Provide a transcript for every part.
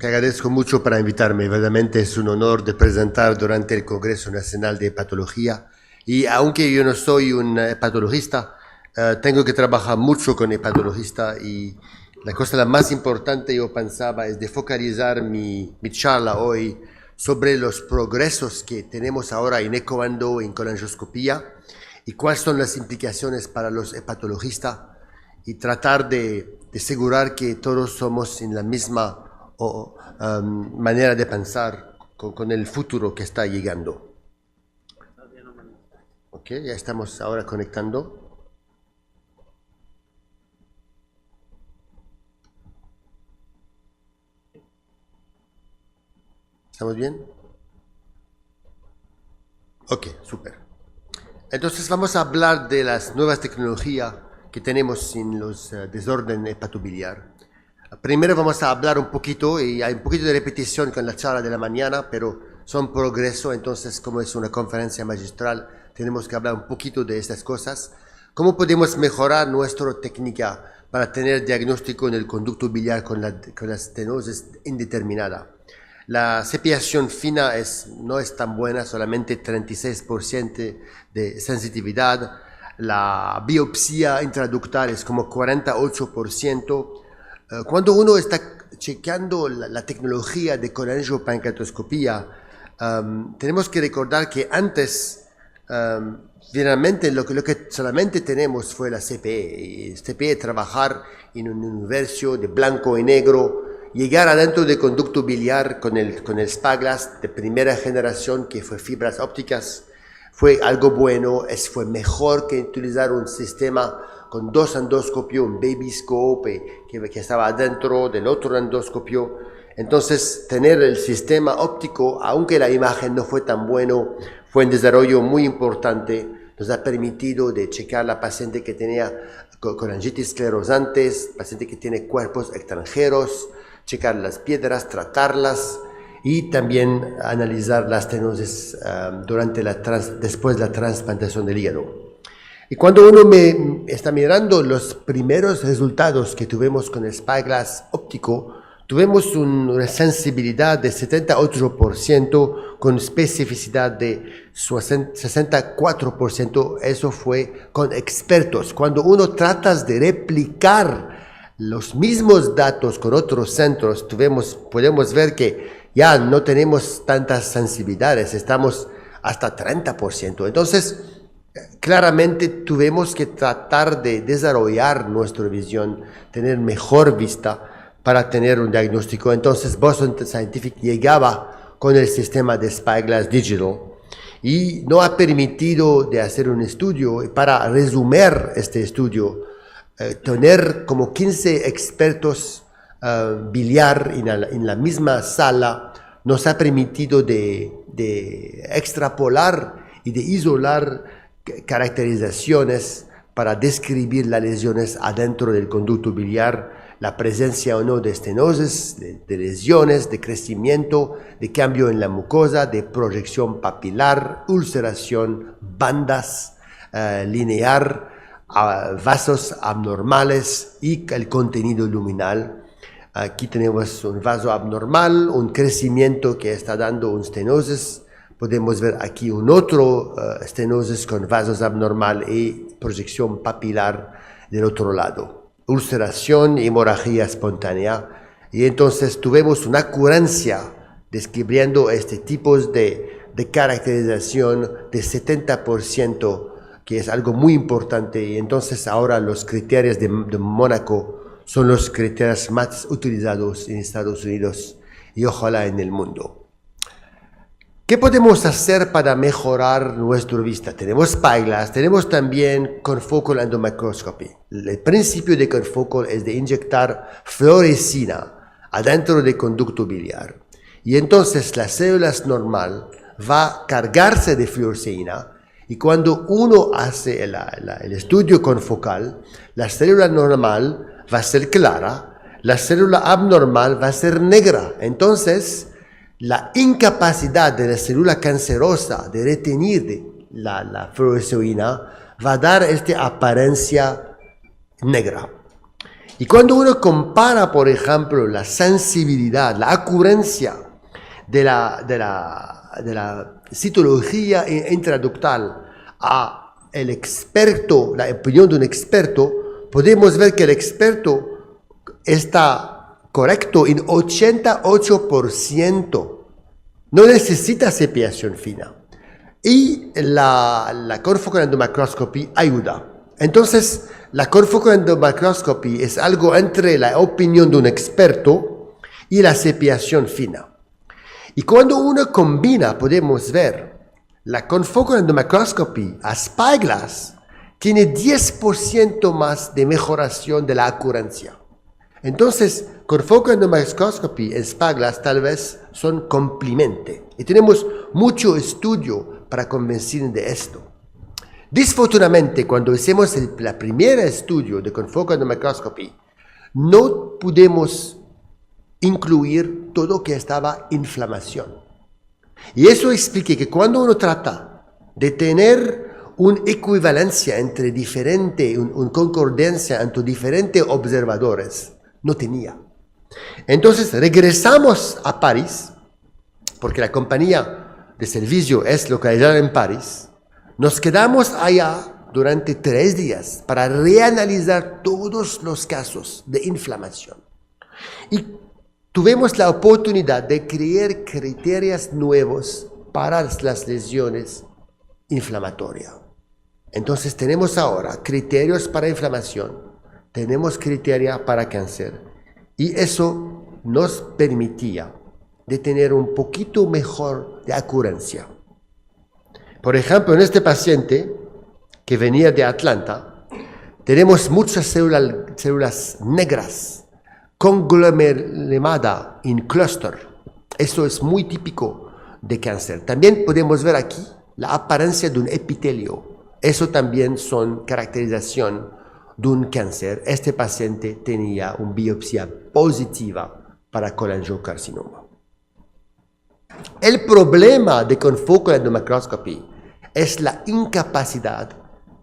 te agradezco mucho para invitarme. Verdaderamente es un honor de presentar durante el Congreso Nacional de Hepatología. Y aunque yo no soy un hepatologista, tengo que trabajar mucho con hepatologistas y la cosa la más importante yo pensaba es de focalizar mi charla hoy sobre los progresos que tenemos ahora en ecoendo, en colangioscopía y cuáles son las implicaciones para los hepatologistas y tratar de asegurar que todos somos en la misma manera de pensar con el futuro que está llegando. Ok, ya estamos ahora conectando. ¿Estamos bien? Ok, súper. Entonces vamos a hablar de las nuevas tecnologías que tenemos en los desorden hepatobiliar. Primero vamos a hablar un poquito, y hay un poquito de repetición con la charla de la mañana, pero son progreso, entonces como es una conferencia magistral, tenemos que hablar un poquito de estas cosas. ¿Cómo podemos mejorar nuestra técnica para tener diagnóstico en el conducto biliar con la estenosis indeterminada? La cepillación fina no es tan buena, solamente 36% de sensitividad. La biopsia intraductal es como 48%. Cuando uno está chequeando la tecnología de colangiopancreatoscopía, tenemos que recordar que antes, finalmente lo que solamente tenemos fue la CPE. Y CPE trabajar en un universo de blanco y negro, llegar adentro del conducto biliar con el Spyglass de primera generación, que fue fibras ópticas, fue algo bueno, fue mejor que utilizar un sistema con dos endoscopios, un baby scope que estaba adentro del otro endoscopio. Entonces, tener el sistema óptico, aunque la imagen no fue tan bueno, fue un desarrollo muy importante. Nos ha permitido de checar a la paciente que tenía colangitis esclerosantes, paciente que tiene cuerpos extranjeros, checar las piedras, tratarlas y también analizar la estenosis después de la transplantación del hígado. Y cuando uno está mirando los primeros resultados que tuvimos con el Spyglass óptico, tuvimos una sensibilidad de 78% con especificidad de 64%. Eso fue con expertos. Cuando uno trata de replicar los mismos datos con otros centros, podemos ver que ya no tenemos tantas sensibilidades, estamos hasta 30%. Entonces, claramente tuvimos que tratar de desarrollar nuestra visión, tener mejor vista para tener un diagnóstico. Entonces Boston Scientific llegaba con el sistema de Spyglass Digital y no ha permitido de hacer un estudio. Para resumir este estudio, tener como 15 expertos biliar en la misma sala nos ha permitido de extrapolar y de isolar caracterizaciones para describir las lesiones adentro del conducto biliar, la presencia o no de estenosis, de lesiones, de crecimiento, de cambio en la mucosa, de proyección papilar, ulceración, bandas, linear, vasos abnormales y el contenido luminal. Aquí tenemos un vaso abnormal, un crecimiento que está dando un estenosis. Podemos ver aquí un otro estenosis con vasos abnormal y proyección papilar del otro lado. Ulceración y hemorragia espontánea. Y entonces tuvimos una ocurrencia describiendo este tipo de caracterización de 70%, que es algo muy importante. Y entonces ahora los criterios de Mónaco son los criterios más utilizados en Estados Unidos y ojalá en el mundo. ¿Qué podemos hacer para mejorar nuestra vista? Tenemos Spyglass, tenemos también confocal endomicroscopy. El principio de confocal es de inyectar fluorescina adentro del conducto biliar. Y entonces la célula normal va a cargarse de fluorescina y cuando uno hace el estudio confocal, la célula normal va a ser clara, la célula abnormal va a ser negra. Entonces, la incapacidad de la célula cancerosa de retener la fluoresceína va a dar esta apariencia negra. Y cuando uno compara, por ejemplo, la sensibilidad, la ocurrencia de la citología intraductal a el experto, la opinión de un experto, podemos ver que el experto está correcto en 88%. No necesita cepillización fina. Y la confocal endomicroscopy ayuda. Entonces, la confocal endomicroscopy es algo entre la opinión de un experto y la cepillización fina. Y cuando uno combina, podemos ver, la confocal endomicroscopy a spyglass tiene 10% más de mejoración de la ocurrencia. Entonces, confocal endomicroscopy y spyglass tal vez son complementos. Y tenemos mucho estudio para convencer de esto. Desafortunadamente, cuando hicimos el primer estudio de confocal endomicroscopy, no pudimos incluir todo lo que estaba inflamación. Y eso explica que cuando uno trata de tener una equivalencia entre una concordancia entre diferentes observadores, no tenía. Entonces regresamos a París, porque la compañía de servicio es localizada en París. Nos quedamos allá durante 3 días para reanalizar todos los casos de inflamación. Y tuvimos la oportunidad de crear criterios nuevos para las lesiones inflamatorias. Entonces tenemos ahora criterios para inflamación, tenemos criterios para cáncer, y eso nos permitía de tener un poquito mejor de ocurrencia. Por ejemplo, en este paciente que venía de Atlanta, tenemos muchas células negras conglomeradas en clúster. Eso es muy típico de cáncer. También podemos ver aquí la apariencia de un epitelio. Eso también son caracterización de un cáncer. Este paciente tenía una biopsia positiva para colangiocarcinoma. El problema de confocal endomicroscopy es la incapacidad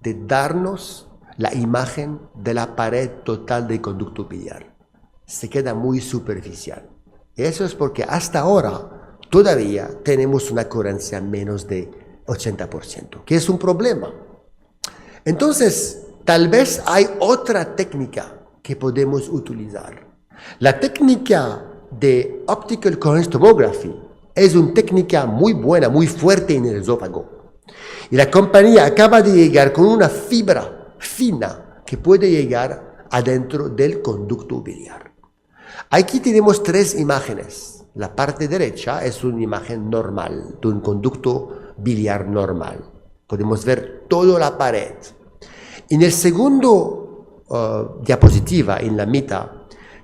de darnos la imagen de la pared total del conducto biliar. Se queda muy superficial. Eso es porque hasta ahora todavía tenemos una ocurrencia menos de 80%, que es un problema. Entonces, tal vez hay otra técnica que podemos utilizar. La técnica de optical coherence tomography es una técnica muy buena, muy fuerte en el esófago. Y la compañía acaba de llegar con una fibra fina que puede llegar adentro del conducto biliar. Aquí tenemos 3 imágenes. La parte derecha es una imagen normal, de un conducto biliar normal. Podemos ver toda la pared. En el segundo diapositiva, en la mitad,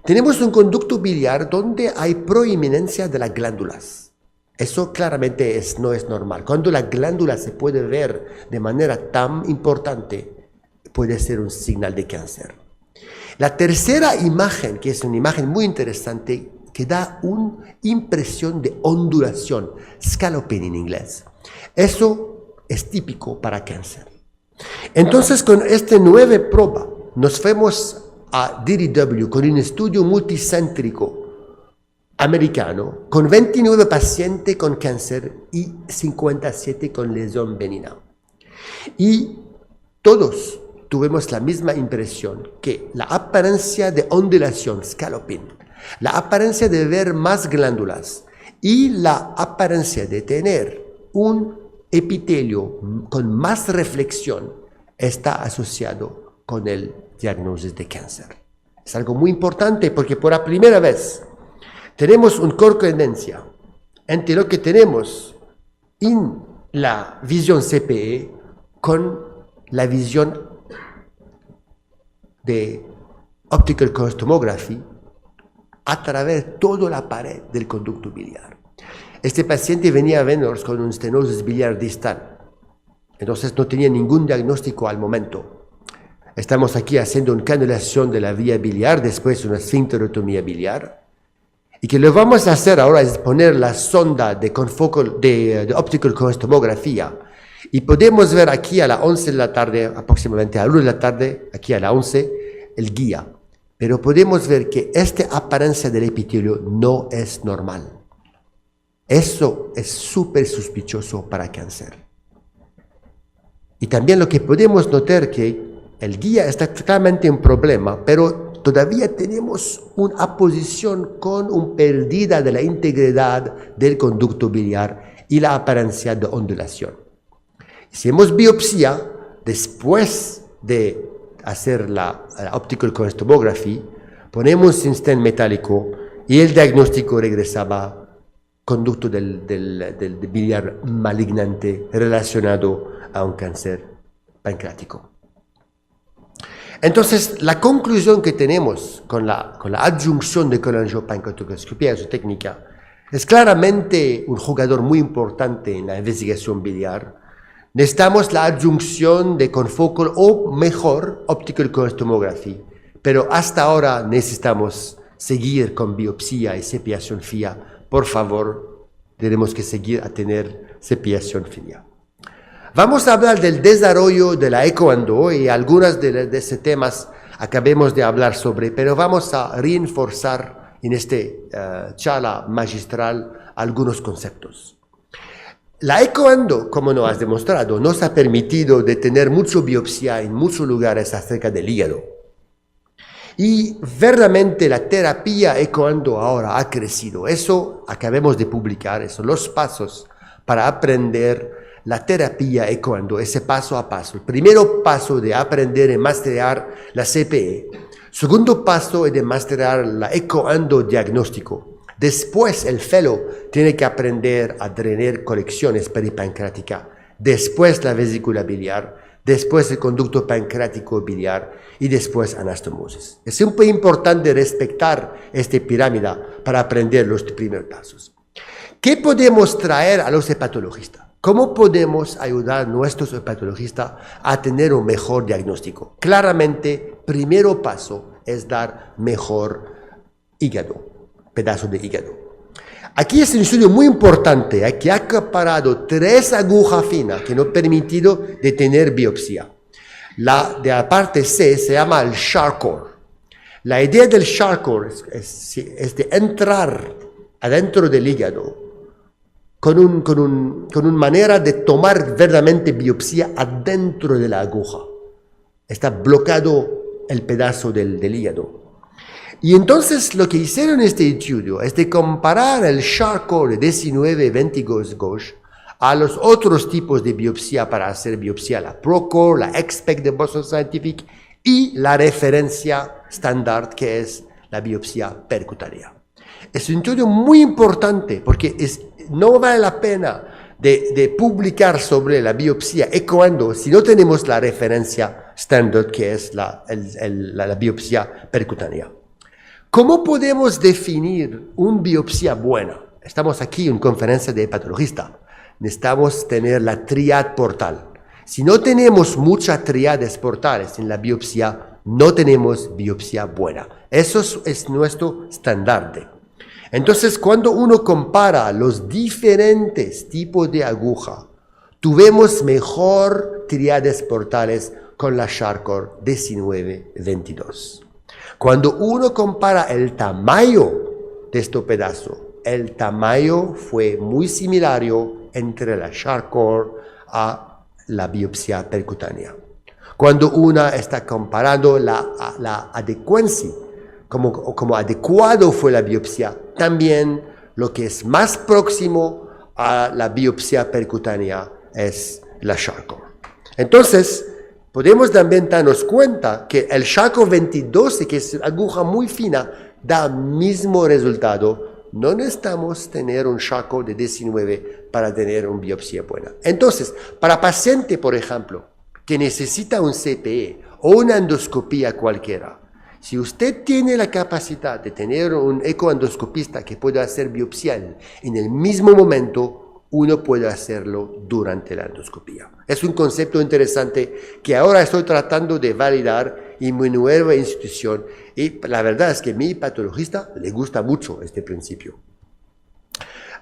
tenemos un conducto biliar donde hay proeminencia de las glándulas. Eso claramente no es normal. Cuando la glándula se puede ver de manera tan importante, puede ser un señal de cáncer. La tercera imagen, que es una imagen muy interesante, que da una impresión de ondulación, scalloping en inglés. Eso es típico para cáncer. Entonces, con esta nueva prueba, nos fuimos a DDW con un estudio multicéntrico americano con 29 pacientes con cáncer y 57 con lesión benigna. Y todos tuvimos la misma impresión, que la apariencia de ondulación, scalloping, la apariencia de ver más glándulas y la apariencia de tener un epitelio con más reflexión está asociado con el diagnóstico de cáncer. Es algo muy importante porque por la primera vez tenemos una concordancia entre lo que tenemos en la visión CPE con la visión de optical coherence tomography a través de toda la pared del conducto biliar. Este paciente venía a vernos con un estenosis biliar distal, entonces no tenía ningún diagnóstico al momento. Estamos aquí haciendo una canalización de la vía biliar después de una esfincterotomía biliar. Y que lo vamos a hacer ahora es poner la sonda de optical coherence tomografía. Y podemos ver aquí a las 11 de la tarde, aproximadamente a las 1 de la tarde, aquí a las 11, el guía. pero podemos ver que esta apariencia del epitelio no es normal. Eso es súper sospechoso para cáncer. Y también lo que podemos notar que el guía está claramente un problema, pero todavía tenemos una aposición con una pérdida de la integridad del conducto biliar y la apariencia de ondulación. Si hacemos biopsia, después de hacer la optical coherence tomography, ponemos un stent metálico y el diagnóstico regresaba conducto del biliar malignante relacionado a un cáncer pancreático. Entonces, la conclusión que tenemos con la adyunción de colangiopancreatoscopía, su técnica, es claramente un jugador muy importante en la investigación biliar. Necesitamos la adyunción de confocal o mejor optical coherence tomography, pero hasta ahora necesitamos seguir con biopsia y cepillación fría. Por favor, tenemos que seguir a tener cepillación fría. Vamos a hablar del desarrollo de la ecoendo y algunos de esos temas acabemos de hablar sobre, pero vamos a reforzar en esta charla magistral algunos conceptos. La ecoendo, como nos has demostrado, nos ha permitido de tener mucha biopsia en muchos lugares acerca del hígado. Y verdaderamente la terapia ecoendo ahora ha crecido. Eso acabamos de publicar, esos los pasos para aprender la terapia ecoendo, ese paso a paso. El primer paso de aprender y masterar la CPE. Segundo paso es de masterar la ecoendo diagnóstico. Después el fellow tiene que aprender a drenar colecciones peripancreáticas. Después la vesícula biliar. Después el conducto pancreático biliar y después anastomosis. Es muy importante respetar esta pirámide para aprender los primeros pasos. ¿Qué podemos traer a los hepatologistas? ¿Cómo podemos ayudar a nuestros hepatologistas a tener un mejor diagnóstico? Claramente, primer paso es dar mejor hígado, pedazo de hígado. Aquí es un estudio muy importante que ha comparado 3 agujas finas que nos han permitido de tener biopsia. La de la parte C se llama el Charcot. La idea del Charcot es de entrar adentro del hígado con una manera de tomar verdaderamente biopsia adentro de la aguja. Está bloqueado el pedazo del hígado. Y entonces lo que hicieron en este estudio es de comparar el Charcot de 19-22 gauge a los otros tipos de biopsia para hacer biopsia, la Procore, la XPEC de Boston Scientific y la referencia estándar que es la biopsia percutánea. Es un estudio muy importante porque no vale la pena de publicar sobre la biopsia ecoendo si no tenemos la referencia estándar que es la biopsia percutánea. ¿Cómo podemos definir una biopsia buena? Estamos aquí en conferencia de hepatologistas. Necesitamos tener la triad portal. Si no tenemos muchas triades portales en la biopsia, no tenemos biopsia buena. Eso es nuestro estándar. Entonces, cuando uno compara los diferentes tipos de aguja, tuvimos mejor triades portales con la Charcot 19-22. Cuando uno compara el tamaño de este pedazo, el tamaño fue muy similar entre la Charcot a la biopsia percutánea. Cuando uno está comparando la adecuancia, como adecuado fue la biopsia, también lo que es más próximo a la biopsia percutánea es la Charcot. Entonces, podemos también darnos cuenta que el Charcot 22, que es una aguja muy fina, da el mismo resultado. No necesitamos tener un Charcot de 19 para tener una biopsia buena. Entonces, para paciente, por ejemplo, que necesita un CPE o una endoscopía cualquiera, si usted tiene la capacidad de tener un ecoendoscopista que pueda hacer biopsia en el mismo momento, uno puede hacerlo durante la endoscopía. Es un concepto interesante que ahora estoy tratando de validar en mi nueva institución y la verdad es que a mi hepatologista le gusta mucho este principio.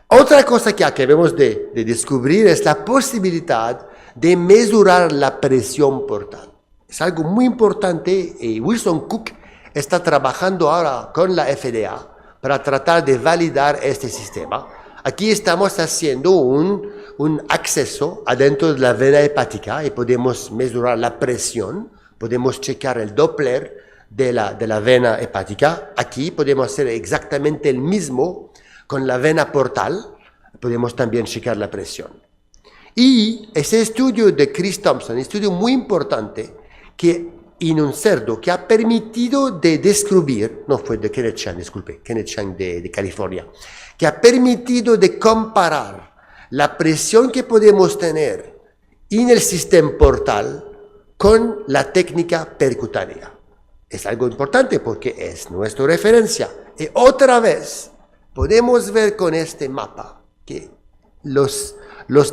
Otra cosa que acabamos de descubrir es la posibilidad de mesurar la presión portal. Es algo muy importante y Wilson Cook está trabajando ahora con la FDA para tratar de validar este sistema. Aquí estamos haciendo un acceso adentro de la vena hepática y podemos mesurar la presión, podemos checar el Doppler de la vena hepática. Aquí podemos hacer exactamente el mismo con la vena portal, podemos también checar la presión. Y ese estudio de Chris Thompson, un estudio muy importante, que en un cerdo que ha permitido de descubrir, no fue de Kenneth Chang, disculpe, Kenneth Chang de California, que ha permitido de comparar la presión que podemos tener en el sistema portal con la técnica percutánea. Es algo importante porque es nuestra referencia. Y otra vez podemos ver con este mapa que los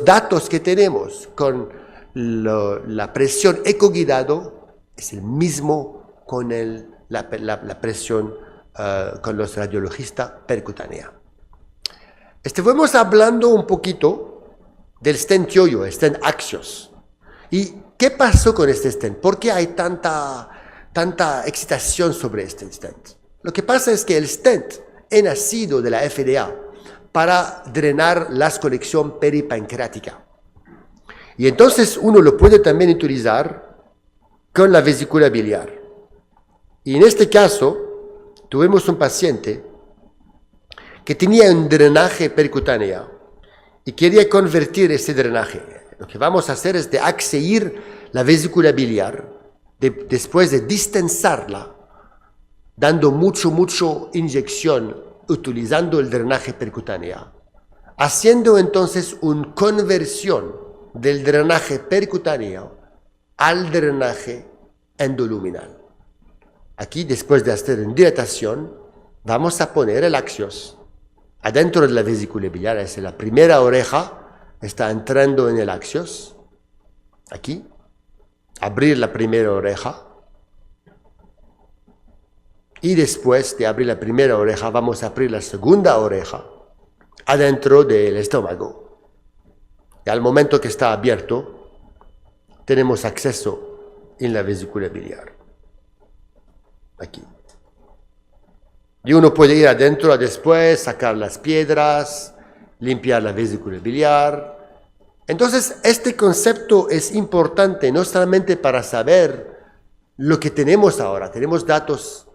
datos que tenemos con la presión ecoguidado es el mismo con la presión con los radiologistas percutánea. Estuvimos hablando un poquito del stent yoyo, el stent Axios. ¿Y qué pasó con este stent? ¿Por qué hay tanta excitación sobre este stent? Lo que pasa es que el stent ha nacido de la FDA para drenar la conexión peripancreática. Y entonces uno lo puede también utilizar con la vesícula biliar. Y en este caso, tuvimos un paciente que tenía un drenaje percutáneo y quería convertir ese drenaje. Lo que vamos a hacer es de acceder la vesícula biliar, después de distensarla, dando mucho inyección, utilizando el drenaje percutáneo, haciendo entonces una conversión del drenaje percutáneo al drenaje endoluminal. Aquí, después de hacer una dilatación, vamos a poner el Axios adentro de la vesícula biliar. Es la primera oreja, está entrando en el Axios. Aquí, abrir la primera oreja. Y después de abrir la primera oreja, vamos a abrir la segunda oreja adentro del estómago. Y al momento que está abierto, tenemos acceso en la vesícula biliar. Aquí. Y uno puede ir adentro después, sacar las piedras, limpiar la vesícula biliar. Entonces, este concepto es importante no solamente para saber lo que tenemos ahora. Tenemos datos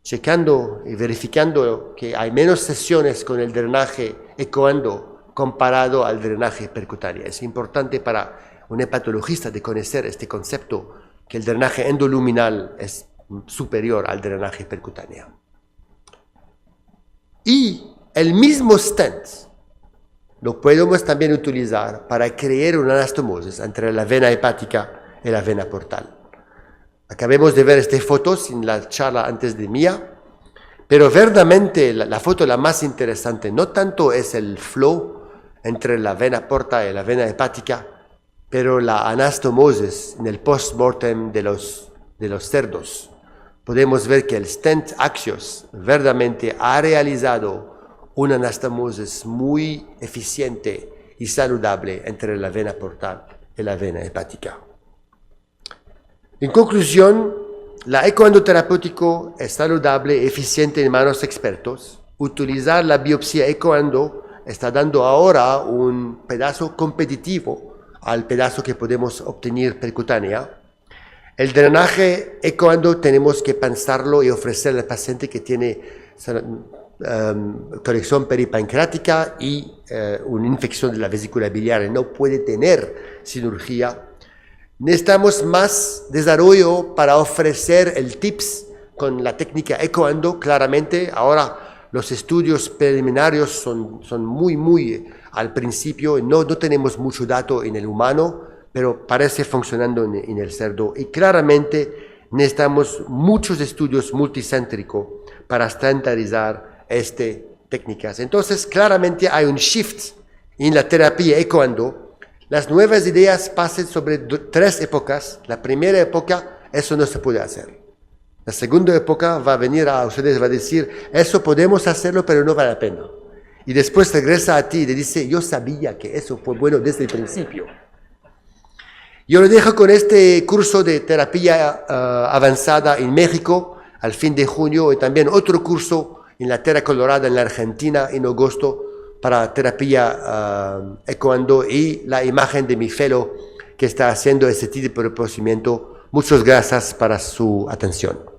checando y verificando que hay menos sesiones con el drenaje ecoando comparado al drenaje percutáneo. Es importante para un hepatologista de conocer este concepto, que el drenaje endoluminal es superior al drenaje percutáneo. Y el mismo stent lo podemos también utilizar para crear una anastomosis entre la vena hepática y la vena portal. Acabamos de ver estas fotos en la charla antes de mía, pero verdaderamente la foto la más interesante no tanto es el flow entre la vena porta y la vena hepática, pero la anastomosis en el post-mortem de los cerdos. Podemos ver que el stent Axios verdaderamente ha realizado una anastomosis muy eficiente y saludable entre la vena portal y la vena hepática. En conclusión, la ecoendoterapéutico es saludable y eficiente en manos expertos. Utilizar la biopsia ecoendo está dando ahora un pedazo competitivo al pedazo que podemos obtener percutánea. El drenaje ecoendo tenemos que pensarlo y ofrecerle al paciente que tiene conexión peripancreática y una infección de la vesícula biliar y no puede tener cirugía. Necesitamos más desarrollo para ofrecer el tips con la técnica ecoendo. Claramente, ahora los estudios preliminarios son muy al principio. No tenemos mucho dato en el humano, pero parece funcionando en el cerdo. Y claramente necesitamos muchos estudios multicéntricos para estandarizar estas técnicas. Entonces, claramente hay un shift en la terapia ecoendo. Las nuevas ideas pasan sobre 3 épocas. La primera época, eso no se puede hacer. La segunda época va a venir a ustedes y va a decir, eso podemos hacerlo, pero no vale la pena. Y después regresa a ti y le dice, yo sabía que eso fue bueno desde el principio. Yo lo dejo con este curso de terapia avanzada en México. al fin de junio y también otro curso en la Tierra Colorada en la Argentina en agosto para terapia ecoando y la imagen de mi fellow que está haciendo ese tipo de procedimiento. Muchas gracias para su atención.